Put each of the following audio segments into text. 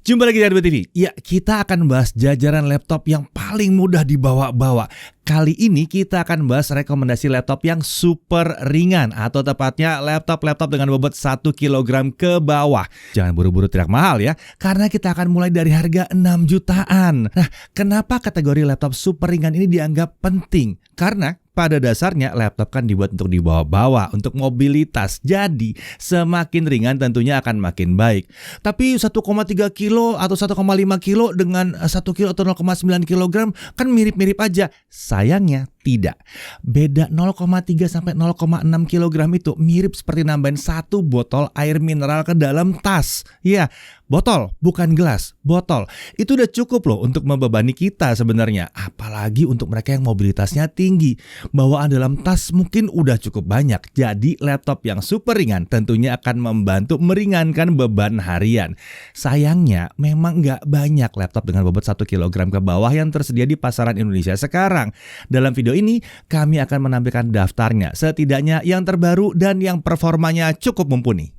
Jumpa lagi di RB TV. Ya, kita akan bahas jajaran laptop yang paling mudah dibawa-bawa. Kali ini kita akan bahas rekomendasi laptop yang super ringan, atau tepatnya laptop-laptop dengan bobot 1 kg ke bawah. Jangan buru-buru teriak mahal ya, karena kita akan mulai dari harga 6 jutaan. Nah, kenapa kategori laptop super ringan ini dianggap penting? Karena pada dasarnya laptop kan dibuat untuk dibawa-bawa, untuk mobilitas. Jadi semakin ringan tentunya akan makin baik. Tapi 1,3 kilo atau 1,5 kilo dengan 1 kilo atau 0,9 kilogram kan mirip-mirip aja. Sayangnya tidak. Beda 0,3 sampai 0,6 kilogram itu mirip seperti nambahin 1 botol air mineral ke dalam tas. Ya, botol, bukan gelas, botol. Itu udah cukup loh untuk membebani kita sebenarnya. Apalagi untuk mereka yang mobilitasnya tinggi. Bawaan dalam tas mungkin udah cukup banyak. Jadi laptop yang super ringan tentunya akan membantu meringankan beban harian. Sayangnya memang nggak banyak laptop dengan bobot 1 kg ke bawah yang tersedia di pasaran Indonesia sekarang. Dalam video ini kami akan menampilkan daftarnya, setidaknya yang terbaru dan yang performanya cukup mumpuni.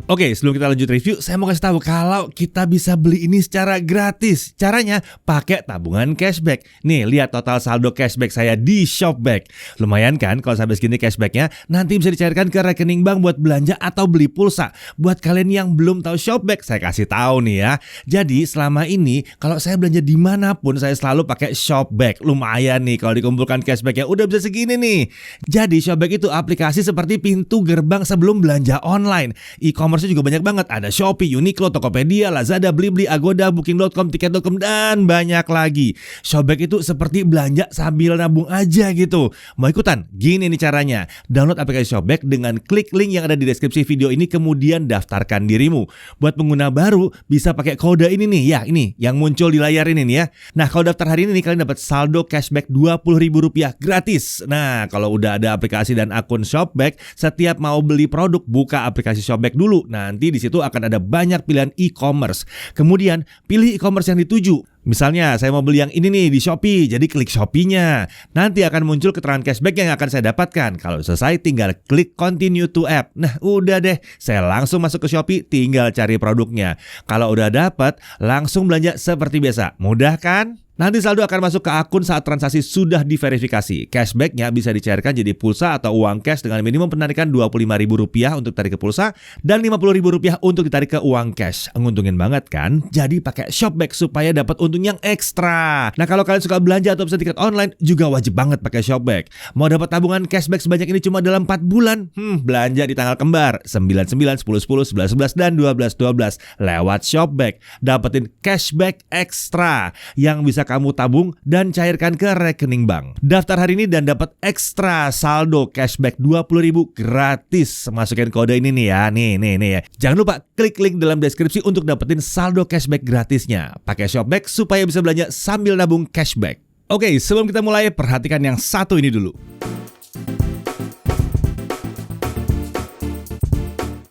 Oke, sebelum kita lanjut review, saya mau kasih tahu kalau kita bisa beli ini secara gratis. Caranya pakai tabungan cashback. Nih, lihat total saldo cashback saya di Shopback. Lumayan kan kalau sampai segini cashbacknya, nanti bisa dicairkan ke rekening bank buat belanja atau beli pulsa. Buat kalian yang belum tahu Shopback, saya kasih tahu nih ya. Jadi selama ini kalau saya belanja dimanapun, saya selalu pakai Shopback. Lumayan nih kalau dikumpulkan cashbacknya udah bisa segini nih. Jadi Shopback itu aplikasi seperti pintu gerbang sebelum belanja online. E-commerce juga banyak banget, ada Shopee, Uniqlo, Tokopedia, Lazada, Blibli, Agoda, Booking.com, Tiket.com, dan banyak lagi. Shopback itu seperti belanja sambil nabung aja gitu. Mau ikutan? Gini nih caranya. Download aplikasi Shopback dengan klik link yang ada di deskripsi video ini, kemudian daftarkan dirimu. Buat pengguna baru bisa pakai kode ini nih, ya ini yang muncul di layar ini nih ya. Nah, kalau daftar hari ini nih, kalian dapat saldo cashback Rp20.000 gratis. Nah, kalau udah ada aplikasi dan akun Shopback, setiap mau beli produk buka aplikasi Shopback dulu. Nanti di situ akan ada banyak pilihan e-commerce. Kemudian pilih e-commerce yang dituju. Misalnya saya mau beli yang ini nih di Shopee, jadi klik Shopee-nya. Nanti akan muncul keterangan cashback yang akan saya dapatkan. Kalau selesai tinggal klik continue to app. Nah udah deh, saya langsung masuk ke Shopee, tinggal cari produknya. Kalau udah dapat, langsung belanja seperti biasa. Mudah kan? Nanti saldo akan masuk ke akun saat transaksi sudah diverifikasi. Cashbacknya bisa dicairkan jadi pulsa atau uang cash dengan minimum penarikan Rp25.000 untuk tarik ke pulsa dan Rp50.000 untuk ditarik ke uang cash. Nguntungin banget kan? Jadi pakai Shopback supaya dapat untung yang ekstra. Nah, kalau kalian suka belanja atau pesan tiket online juga wajib banget pakai Shopback. Mau dapat tabungan cashback sebanyak ini cuma dalam 4 bulan? Belanja di tanggal kembar 99, 10, 10, 11, 11 dan 12, 12 lewat Shopback. Dapetin cashback ekstra yang bisa kamu tabung dan cairkan ke rekening bank. Daftar hari ini dan dapat ekstra saldo cashback Rp20.000 gratis. Masukin kode ini nih ya. Nih ya. Jangan lupa klik link dalam deskripsi untuk dapetin saldo cashback gratisnya. Pakai Shopback supaya bisa belanja sambil nabung cashback. Oke, sebelum kita mulai, perhatikan yang satu ini dulu.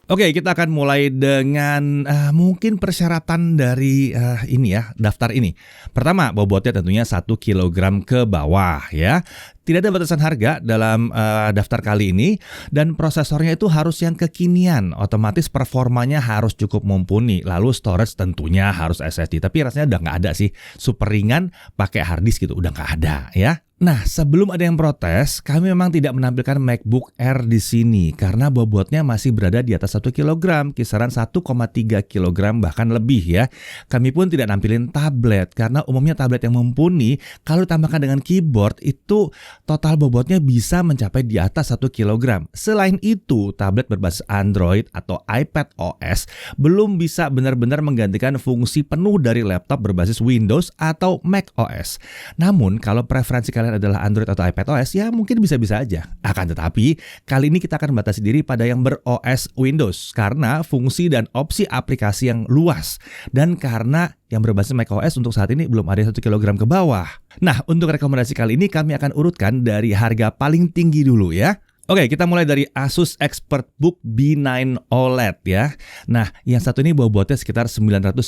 Oke, kita akan mulai dengan mungkin persyaratan dari ini ya, daftar ini. Pertama, bobotnya tentunya 1 kg ke bawah ya. Tidak ada batasan harga dalam daftar kali ini, dan prosesornya itu harus yang kekinian. Otomatis performanya harus cukup mumpuni. Lalu storage tentunya harus SSD. Tapi rasanya udah nggak ada sih. Super ringan pakai hard disk gitu, udah nggak ada ya. Nah, sebelum ada yang protes, kami memang tidak menampilkan MacBook Air di sini karena bobotnya masih berada di atas 1 kg, kisaran 1,3 kg bahkan lebih ya. Kami pun tidak nampilin tablet karena umumnya tablet yang mumpuni kalau ditambahkan dengan keyboard itu total bobotnya bisa mencapai di atas 1 kg. Selain itu, tablet berbasis Android atau iPad OS belum bisa benar-benar menggantikan fungsi penuh dari laptop berbasis Windows atau Mac OS. Namun, kalau preferensi kalian adalah Android atau iPad OS, ya mungkin bisa-bisa aja. Akan tetapi, kali ini kita akan batasi diri pada yang ber-OS Windows karena fungsi dan opsi aplikasi yang luas. Dan karena yang berbasis macOS untuk saat ini belum ada 1 kg ke bawah. Nah, untuk rekomendasi kali ini kami akan urutkan dari harga paling tinggi dulu ya. Oke, kita mulai dari Asus ExpertBook B9 OLED ya. Nah, yang satu ini bobotnya sekitar 990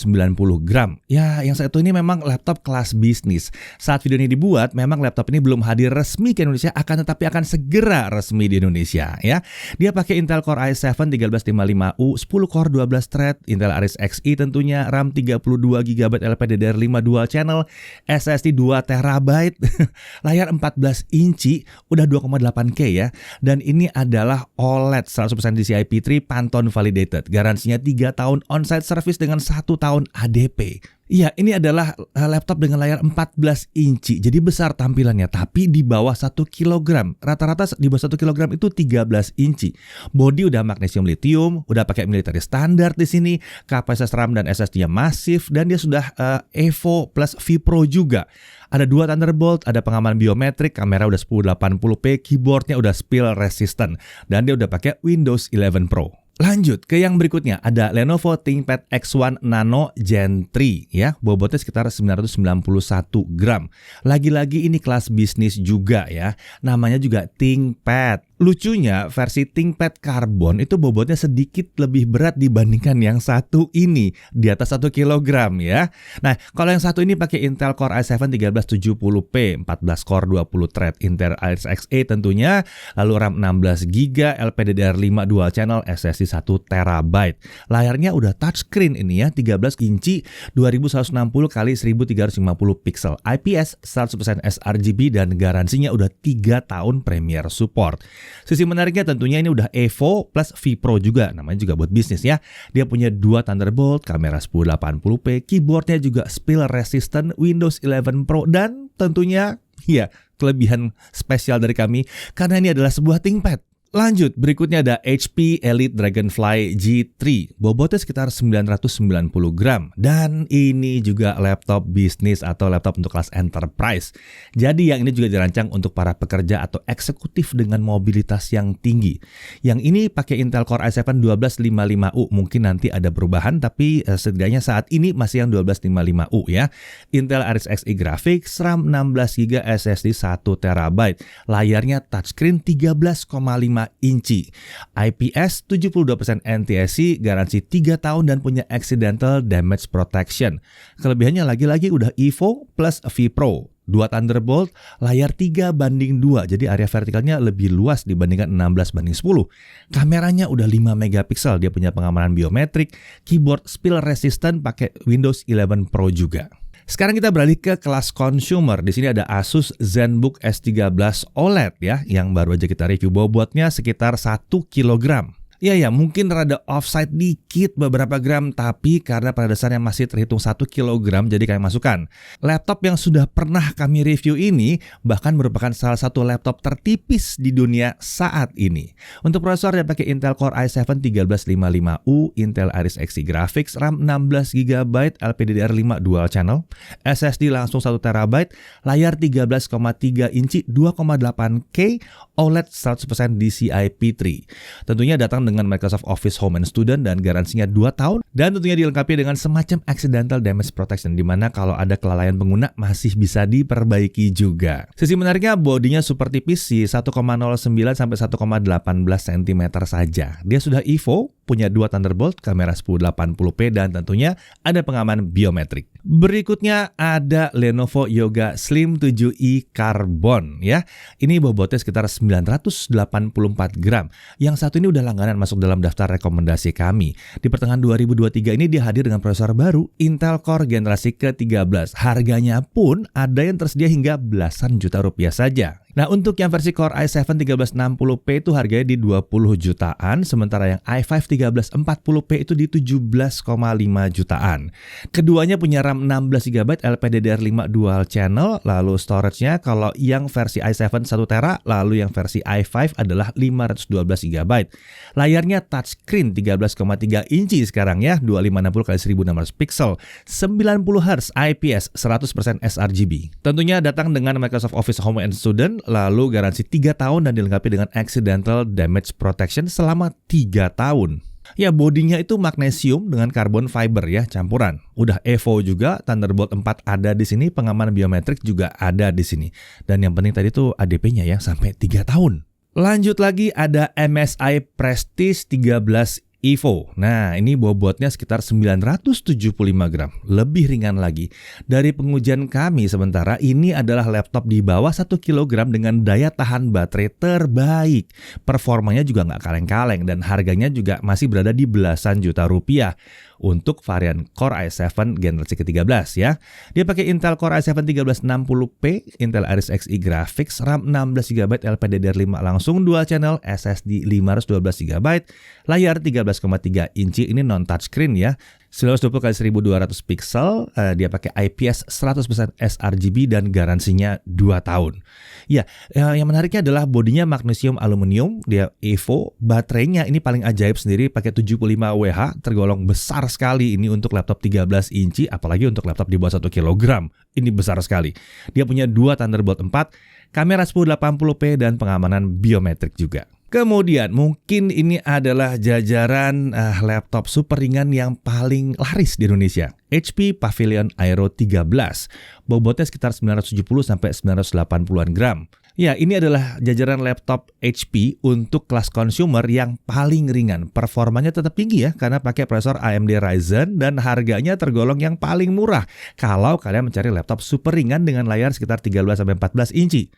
gram. Ya, yang satu ini memang laptop kelas bisnis. Saat video ini dibuat, memang laptop ini belum hadir resmi ke Indonesia, tetapi akan segera resmi di Indonesia ya. Dia pakai Intel Core i7 1355U, 10 core 12 thread, Intel Iris Xe tentunya, RAM 32 GB LPDDR5 dual channel, SSD 2 TB, layar 14 inci, udah 2,8K ya. Dan ini adalah OLED 100% DCI-P3 Pantone validated. Garansinya 3 tahun on-site service dengan 1 tahun ADP. Iya, ini adalah laptop dengan layar 14 inci. Jadi besar tampilannya, tapi di bawah 1 kg. Rata-rata di bawah 1 kg itu 13 inci. Bodi udah magnesium lithium, udah pakai military standar di sini. Kapasitas RAM dan SSD-nya masif, dan dia sudah Evo plus V Pro juga. Ada 2 Thunderbolt, ada pengaman biometrik, kamera udah 1080p, keyboardnya udah spill resistant, dan dia udah pakai Windows 11 Pro. Lanjut ke yang berikutnya, ada Lenovo ThinkPad X1 Nano Gen 3 ya, bobotnya sekitar 991 gram. Lagi-lagi ini kelas bisnis juga ya, namanya juga ThinkPad. Lucunya versi ThinkPad Carbon itu bobotnya sedikit lebih berat dibandingkan yang satu ini, di atas 1 kg ya. Nah, kalau yang satu ini pakai Intel Core i7 1370p, 14 core 20 thread, Intel Iris Xe tentunya, lalu RAM 16 GB, LPDDR5 dual channel, SSD 1 TB. Layarnya udah touchscreen ini ya, 13 inci, 2160 x 1350 pixel, IPS 100% sRGB, dan garansinya udah 3 tahun Premier Support. Sisi menariknya tentunya ini udah Evo plus V Pro juga, namanya juga buat bisnis ya. Dia punya 2 Thunderbolt, kamera 1080p, keyboardnya juga spill resistant, Windows 11 Pro, dan tentunya ya kelebihan spesial dari kami karena ini adalah sebuah ThinkPad. Lanjut, berikutnya ada HP Elite Dragonfly G3, bobotnya sekitar 990 gram, dan ini juga laptop bisnis atau laptop untuk kelas enterprise. Jadi yang ini juga dirancang untuk para pekerja atau eksekutif dengan mobilitas yang tinggi. Yang ini pakai Intel Core i7 1255U, mungkin nanti ada perubahan, tapi setidaknya saat ini masih yang 1255U ya. Intel Iris Xe Graphics, RAM 16 GB, SSD 1 TB, layarnya touchscreen 13,5 inci, IPS 72% NTSC, garansi 3 tahun, dan punya accidental damage protection. Kelebihannya lagi-lagi udah Evo plus V Pro, 2 Thunderbolt, layar 3:2, jadi area vertikalnya lebih luas dibandingkan 16:10. Kameranya udah 5 megapiksel, dia punya pengamanan biometrik, keyboard spill resistant, pakai Windows 11 Pro juga. Sekarang kita beralih ke kelas consumer. Di sini ada Asus ZenBook S13 OLED ya, yang baru aja kita review. Bobotnya sekitar 1 kg. Ya, mungkin rada offside dikit beberapa gram, tapi karena pada dasarnya masih terhitung 1 kg, jadi kami masukkan. Laptop yang sudah pernah kami review ini bahkan merupakan salah satu laptop tertipis di dunia saat ini. Untuk prosesor dia pakai Intel Core i7 1355U, Intel Iris Xe Graphics, RAM 16 GB, LPDDR5 dual channel, SSD langsung 1 TB, layar 13,3 inci, 2,8K, OLED 100% DCI-P3. Tentunya datang dengan Microsoft Office Home and Student dan garansinya 2 tahun, dan tentunya dilengkapi dengan semacam accidental damage protection, di mana kalau ada kelalaian pengguna masih bisa diperbaiki juga. Sisi menariknya bodinya super tipis sih, 1,09 sampai 1,18 cm saja. Dia sudah Evo, punya 2 Thunderbolt, kamera 1080p, dan tentunya ada pengaman biometrik. Berikutnya ada Lenovo Yoga Slim 7i Carbon ya. Ini bobotnya sekitar 984 gram. Yang satu ini udah langganan masuk dalam daftar rekomendasi kami. Di pertengahan 2023 ini dia hadir dengan prosesor baru Intel Core generasi ke-13. Harganya pun ada yang tersedia hingga belasan juta rupiah saja. Nah, untuk yang versi Core i7 1360p itu harganya di 20 jutaan, sementara yang i5 1340p itu di 17,5 jutaan. Keduanya punya RAM 16 GB, LPDDR5 dual channel, lalu storage-nya kalau yang versi i7 1 TB, lalu yang versi i5 adalah 512 GB. Layarnya touchscreen 13,3 inci sekarang ya, 2560 x 1600 pixel, 90 Hz, IPS 100% sRGB. Tentunya datang dengan Microsoft Office Home and Student, lalu garansi 3 tahun dan dilengkapi dengan accidental damage protection selama 3 tahun. Ya, bodinya itu magnesium dengan carbon fiber ya, campuran. Udah Evo juga, Thunderbolt 4 ada di sini, pengamanan biometrik juga ada di sini. Dan yang penting tadi tuh ADP-nya ya sampai 3 tahun. Lanjut lagi ada MSI Prestige 13 Evo. Nah, ini bobotnya sekitar 975 gram, lebih ringan lagi. Dari pengujian kami sementara, ini adalah laptop di bawah 1 kilogram dengan daya tahan baterai terbaik. Performanya juga nggak kaleng-kaleng dan harganya juga masih berada di belasan juta rupiah. Untuk varian Core i7 generasi ke-13 ya. Dia pakai Intel Core i7 1360p, Intel Iris Xe Graphics, RAM 16GB, LPDDR5 langsung dual channel, SSD 512GB, layar 13,3 inci, ini non touchscreen ya. 1920x1200 pixel, dia pakai IPS 100% sRGB dan garansinya 2 tahun. Ya, yang menariknya adalah bodinya magnesium aluminium, dia Evo, baterainya ini paling ajaib sendiri pakai 75 Wh, tergolong besar sekali ini untuk laptop 13 inci, apalagi untuk laptop di bawah 1 kg. Ini besar sekali. Dia punya 2 Thunderbolt 4, kamera 1080p dan pengamanan biometrik juga. Kemudian mungkin ini adalah jajaran laptop super ringan yang paling laris di Indonesia. HP Pavilion Aero 13. Bobotnya sekitar 970 sampai 980-an gram. Ya, ini adalah jajaran laptop HP untuk kelas consumer yang paling ringan. Performanya tetap tinggi ya, karena pakai prosesor AMD Ryzen dan harganya tergolong yang paling murah kalau kalian mencari laptop super ringan dengan layar sekitar 13-14 inci.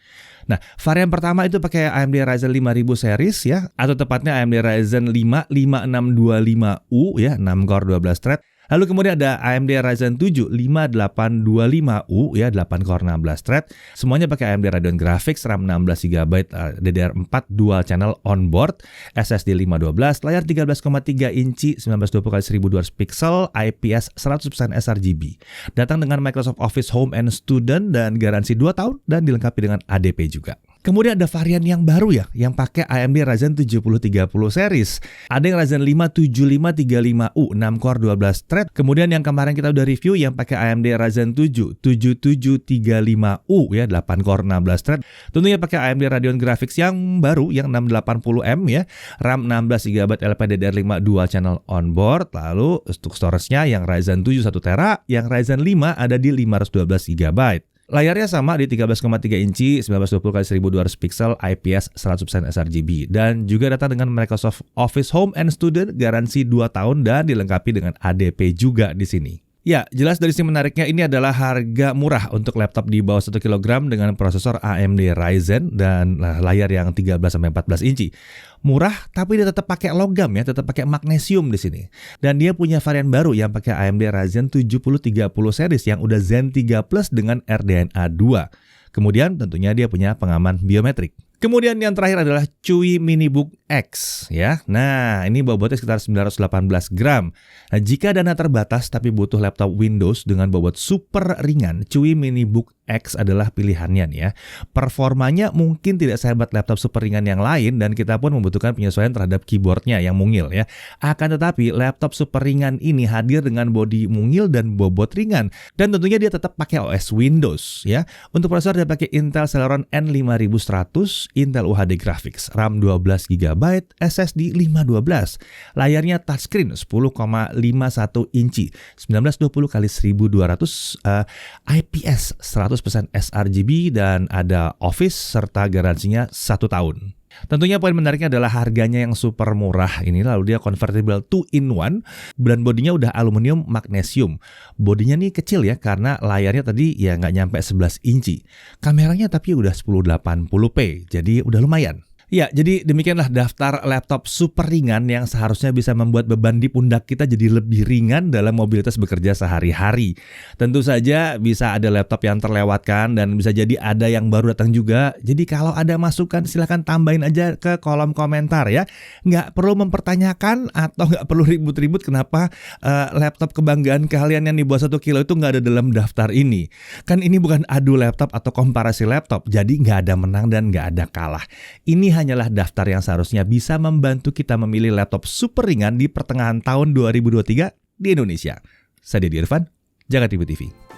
Nah, varian pertama itu pakai AMD Ryzen 5000 series ya, atau tepatnya AMD Ryzen 5 5625U ya, 6 core 12 thread. Lalu kemudian ada AMD Ryzen 7 5825U ya, 8 core 16 thread. Semuanya pakai AMD Radeon Graphics, RAM 16GB, DDR4 dual channel onboard, SSD 512, layar 13,3 inci, 1920x1200 pixel, IPS 100% sRGB. Datang dengan Microsoft Office Home and Student dan garansi 2 tahun dan dilengkapi dengan ADP juga. Kemudian ada varian yang baru ya, yang pakai AMD Ryzen 7030 series. Ada yang Ryzen 5 7535U, 6 core 12 thread. Kemudian yang kemarin kita udah review yang pakai AMD Ryzen 7 7735U ya, 8 core 16 thread. Tentunya pakai AMD Radeon Graphics yang baru, yang 680M ya, RAM 16GB, LPDDR5 dual channel onboard. Lalu untuk storage-nya yang Ryzen 7 1TB, yang Ryzen 5 ada di 512GB. Layarnya sama di 13,3 inci, 1920x1200 pixel, IPS 100% sRGB. Dan juga datang dengan Microsoft Office Home and Student, garansi 2 tahun dan dilengkapi dengan ADP juga di sini. Ya, jelas dari sisi menariknya ini adalah harga murah untuk laptop di bawah 1 kg dengan prosesor AMD Ryzen dan layar yang 13-14 inci. Murah, tapi dia tetap pakai logam ya, tetap pakai magnesium di sini. Dan dia punya varian baru yang pakai AMD Ryzen 7030 series yang udah Zen 3 Plus dengan RDNA 2. Kemudian tentunya dia punya pengaman biometrik. Kemudian yang terakhir adalah Chuwi Minibook X ya. Nah, ini bobotnya sekitar 918 gram. Nah, jika dana terbatas tapi butuh laptop Windows dengan bobot super ringan, Chuwi Minibook X adalah pilihannya nih ya. Performanya mungkin tidak sehebat laptop super ringan yang lain dan kita pun membutuhkan penyesuaian terhadap keyboardnya yang mungil ya. Akan tetapi laptop super ringan ini hadir dengan bodi mungil dan bobot ringan dan tentunya dia tetap pakai OS Windows ya. Untuk prosesor dia pakai Intel Celeron N5100, Intel UHD Graphics, RAM 12GB, SSD 512. Layarnya touchscreen 10,51 inci, 1920x1200, IPS 100% sRGB dan ada Office serta garansinya 1 tahun. Tentunya poin menariknya adalah harganya yang super murah ini, lalu dia convertible 2-in-1 dan bodinya udah aluminium magnesium. Bodinya nih kecil ya karena layarnya tadi ya nggak nyampe 11 inci. Kameranya tapi udah 1080p, jadi udah lumayan. Ya, jadi demikianlah daftar laptop super ringan yang seharusnya bisa membuat beban di pundak kita jadi lebih ringan dalam mobilitas bekerja sehari-hari. Tentu saja bisa ada laptop yang terlewatkan dan bisa jadi ada yang baru datang juga. Jadi kalau ada masukan silahkan tambahin aja ke kolom komentar ya. Nggak perlu mempertanyakan atau nggak perlu ribut-ribut kenapa laptop kebanggaan kalian yang di bawah 1 kilo itu nggak ada dalam daftar ini. Kan ini bukan adu laptop atau komparasi laptop, jadi nggak ada menang dan nggak ada kalah. Ini hanyalah daftar yang seharusnya bisa membantu kita memilih laptop super ringan di pertengahan tahun 2023 di Indonesia. Saya Dedi Irfan, Jaga TV TV.